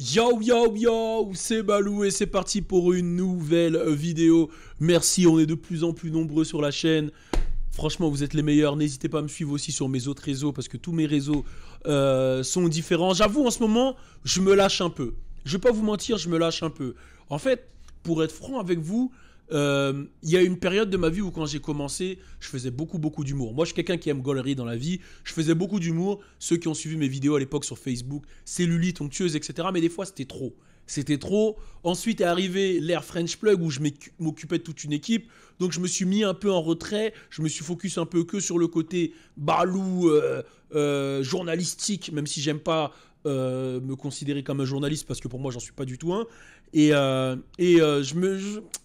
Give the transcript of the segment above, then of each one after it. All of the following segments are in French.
Yo yo yo, c'est Balou et c'est parti pour une nouvelle vidéo. Merci, on est de plus en plus nombreux sur la chaîne. Franchement, vous êtes les meilleurs. N'hésitez pas à me suivre aussi sur mes autres réseaux parce que tous mes réseaux sont différents. J'avoue, en ce moment, je me lâche un peu. Je vais pas vous mentir, je me lâche un peu. En fait, pour être franc avec vous, il y a une période de ma vie où quand j'ai commencé, je faisais beaucoup d'humour. Moi, je suis quelqu'un qui aime gaulerie dans la vie. Je faisais beaucoup d'humour. Ceux qui ont suivi mes vidéos à l'époque sur Facebook, cellulite, onctueuse, etc. Mais des fois, c'était trop. C'était trop. Ensuite est arrivé l'ère French Plug où je m'occupais de toute une équipe. Donc, je me suis mis un peu en retrait. Je me suis focus un peu que sur le côté Balou, journalistique, même si j'aime pas me considérer comme un journaliste parce que pour moi, j'en suis pas du tout un.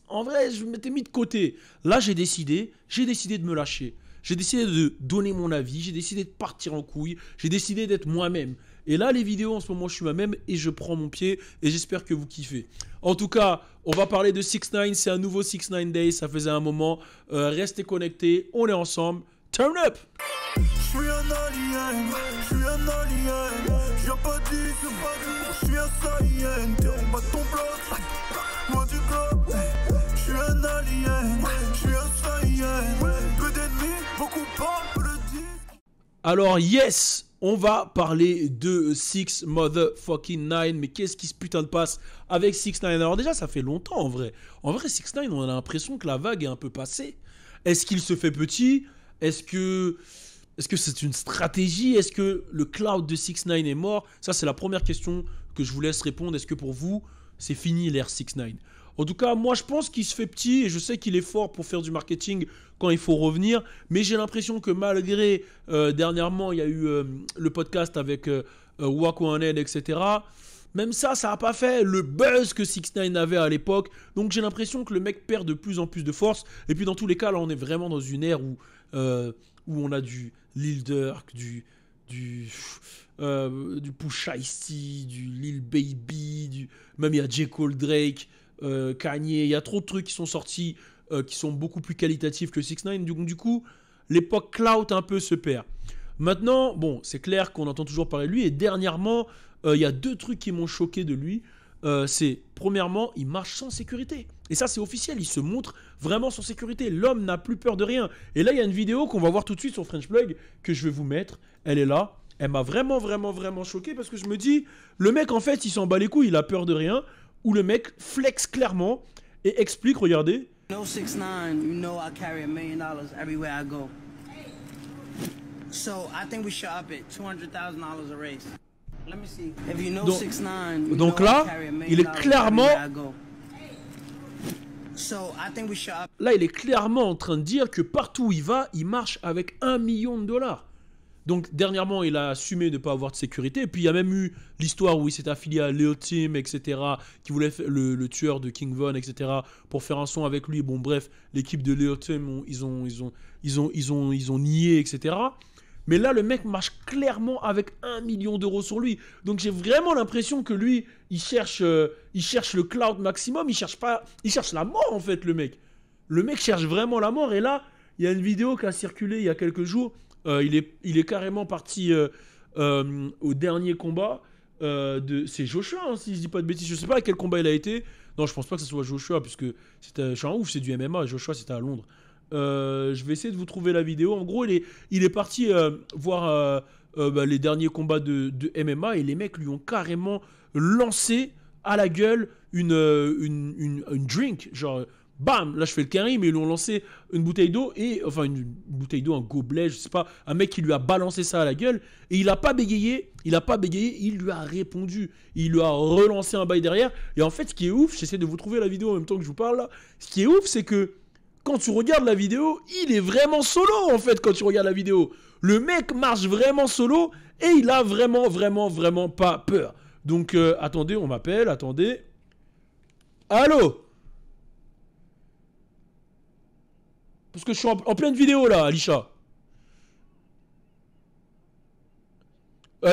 En vrai, je m'étais mis de côté. Là, j'ai décidé de me lâcher. J'ai décidé de donner mon avis. J'ai décidé de partir en couille. J'ai décidé d'être moi-même. Et là, les vidéos, en ce moment, je suis moi-même et je prends mon pied. Et j'espère que vous kiffez. En tout cas, on va parler de 6ix9ine. C'est un nouveau 6ix9ine Days. Ça faisait un moment. Restez connectés. On est ensemble. Turn up! Je suis un alien, je suis un alien. Je viens pas d'ici, je suis un saïen. T'es en bas de ton bloc, loin du globe. Je suis un alien, je suis un saïen. Peu d'ennemis, beaucoup parlent, peu le disent. Alors, yes! On va parler de 6 motherfucking 9. Mais qu'est-ce qui se putain de passe avec 6ix9ine? Alors déjà, ça fait longtemps en vrai. En vrai, 6ix9ine, on a l'impression que la vague est un peu passée. Est-ce qu'il se fait petit? Est-ce que c'est une stratégie? Est-ce que le cloud de 6ix9ine est mort? Ça, c'est la première question que je vous laisse répondre. Est-ce que pour vous, c'est fini l'ère 6ix9ine? En tout cas, moi, je pense qu'il se fait petit et je sais qu'il est fort pour faire du marketing quand il faut revenir. Mais j'ai l'impression que malgré, dernièrement, il y a eu le podcast avec Wako Oned, etc. Même ça n'a pas fait le buzz que 6ix9ine avait à l'époque. Donc j'ai l'impression que le mec perd de plus en plus de force. Et puis dans tous les cas, là, on est vraiment dans une ère où on a du Lil Durk, du Pusha T, du Lil Baby, même il y a J. Cole, Drake, Kanye. Il y a trop de trucs qui sont sortis qui sont beaucoup plus qualitatifs que 6ix9ine. Du coup, l'époque clout un peu se perd. Maintenant, bon, c'est clair qu'on entend toujours parler de lui. Et dernièrement, il y a deux trucs qui m'ont choqué de lui. C'est, premièrement, il marche sans sécurité. Et ça, c'est officiel. Il se montre vraiment sans sécurité. L'homme n'a plus peur de rien. Et là, il y a une vidéo qu'on va voir tout de suite sur French Plug que je vais vous mettre. Elle est là. Elle m'a vraiment choqué parce que je me dis, le mec, en fait, il s'en bat les couilles. Il a peur de rien. Ou le mec flex clairement et explique, regardez. No 6ix9ine, you know I carry $1 million everywhere I go. So I think we should up it, $200,000 a race. Let me see. If you know 6ix9ine, you donc know là, I carry $1 million il est clairement, everywhere I go. So I think we should up. Là, il est clairement en train de dire que partout où il va, il marche avec $1 million. Donc dernièrement, il a assumé de ne pas avoir de sécurité. Et puis il y a même eu l'histoire où il s'est affilié à Lil Tim, etc. Qui voulait faire le tueur de King Von, etc. Pour faire un son avec lui. Bon bref, l'équipe de Lil Tim, ils ont nié, etc. Mais là, le mec marche clairement avec $1 million sur lui. Donc j'ai vraiment l'impression que lui, il cherche le cloud maximum. Il cherche la mort en fait, le mec. Le mec cherche vraiment la mort. Et là, il y a une vidéo qui a circulé il y a quelques jours. Il est carrément parti au dernier combat c'est Joshua, hein, si je dis pas de bêtises. Je sais pas à quel combat il a été. Non, je pense pas que ce soit Joshua, puisque je suis un ouf, c'est du MMA. Joshua, c'était à Londres. Je vais essayer de vous trouver la vidéo. En gros, il est parti voir les derniers combats de MMA et les mecs lui ont carrément lancé à la gueule une drink, genre. Bam, là je fais le carry, mais ils lui ont lancé une bouteille d'eau, enfin une bouteille d'eau, un gobelet, je sais pas, un mec qui lui a balancé ça à la gueule, et il a pas bégayé, il lui a répondu, il lui a relancé un bail derrière, et en fait ce qui est ouf, j'essaie de vous trouver la vidéo en même temps que je vous parle là, ce qui est ouf c'est que quand tu regardes la vidéo, il est vraiment solo en fait quand tu regardes la vidéo, le mec marche vraiment solo, et il a vraiment pas peur, donc attendez, on m'appelle, attendez, allô? Parce que je suis en pleine vidéo là, Alisha.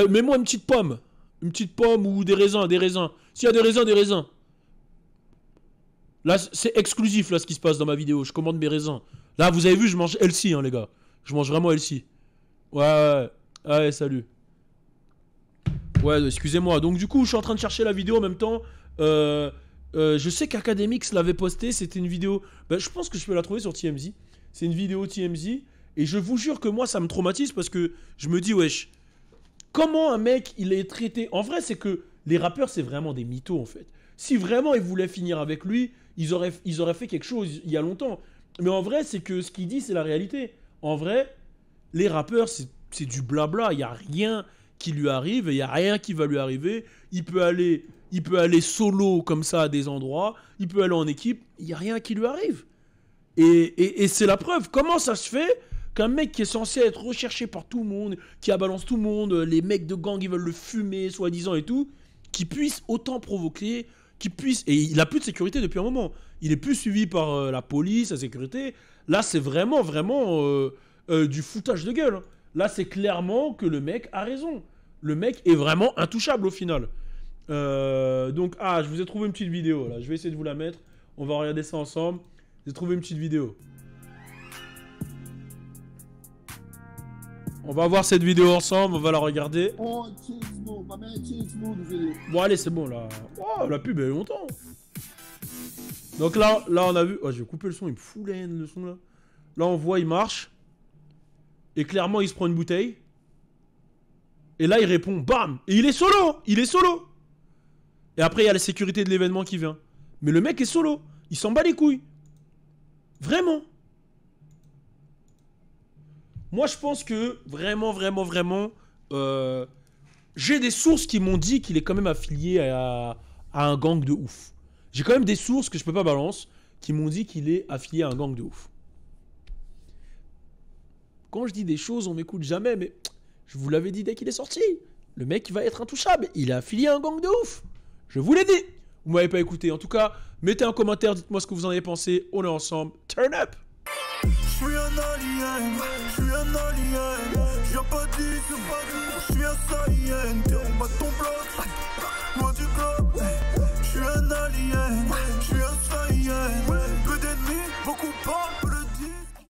Mets-moi une petite pomme. Une petite pomme ou des raisins, S'il y a des raisins, des raisins. Là, c'est exclusif là ce qui se passe dans ma vidéo. Je commande mes raisins. Là, vous avez vu, je mange healthy, hein, les gars. Je mange vraiment healthy. Ouais, salut. Ouais, excusez-moi. Donc du coup, je suis en train de chercher la vidéo en même temps. Je sais qu'Academix l'avait posté. C'était une vidéo. Ben, je pense que je peux la trouver sur TMZ. C'est une vidéo TMZ. Et je vous jure que moi, ça me traumatise parce que je me dis, wesh, comment un mec, il est traité... En vrai, c'est que les rappeurs, c'est vraiment des mythos, en fait. Si vraiment ils voulaient finir avec lui, ils auraient fait quelque chose il y a longtemps. Mais en vrai, c'est que ce qu'il dit, c'est la réalité. En vrai, les rappeurs, c'est du blabla. Il n'y a rien qui lui arrive et il n'y a rien qui va lui arriver. Il peut aller solo comme ça à des endroits. Il peut aller en équipe. Il n'y a rien qui lui arrive. Et c'est la preuve. Comment ça se fait qu'un mec qui est censé être recherché par tout le monde, qui balance tout le monde, les mecs de gang, ils veulent le fumer, soi-disant et tout, qui puisse autant provoquer, et il a plus de sécurité depuis un moment. Il est plus suivi par la police, la sécurité. Là, c'est vraiment du foutage de gueule. Là, c'est clairement que le mec a raison. Le mec est vraiment intouchable au final. Donc, je vous ai trouvé une petite vidéo là. Je vais essayer de vous la mettre. On va regarder ça ensemble. J'ai trouvé une petite vidéo. On va voir cette vidéo ensemble, on va la regarder. Oh, Chinsmo, ma mère Chinsmo nous fait... Bon, allez, c'est bon là. Oh, la pub elle est longtemps. Donc là, on a vu. Oh, je vais couper le son, il me fout la haine le son là. Là, on voit, il marche. Et clairement, il se prend une bouteille. Et là, il répond, bam. Et il est solo. Et après, il y a la sécurité de l'événement qui vient. Mais le mec est solo. Il s'en bat les couilles. Vraiment. Moi, je pense que vraiment, j'ai des sources qui m'ont dit qu'il est quand même affilié à un gang de ouf. J'ai quand même des sources que je peux pas balancer qui m'ont dit qu'il est affilié à un gang de ouf. Quand je dis des choses, on m'écoute jamais, mais je vous l'avais dit dès qu'il est sorti. Le mec va être intouchable. Il est affilié à un gang de ouf. Je vous l'ai dit. Vous m'avez pas écouté. En tout cas, mettez un commentaire, dites-moi ce que vous en avez pensé. On est ensemble. Turn up. Je suis un alien, je viens pas d'ici, je suis un saïen, t'es en bas de ton bloc.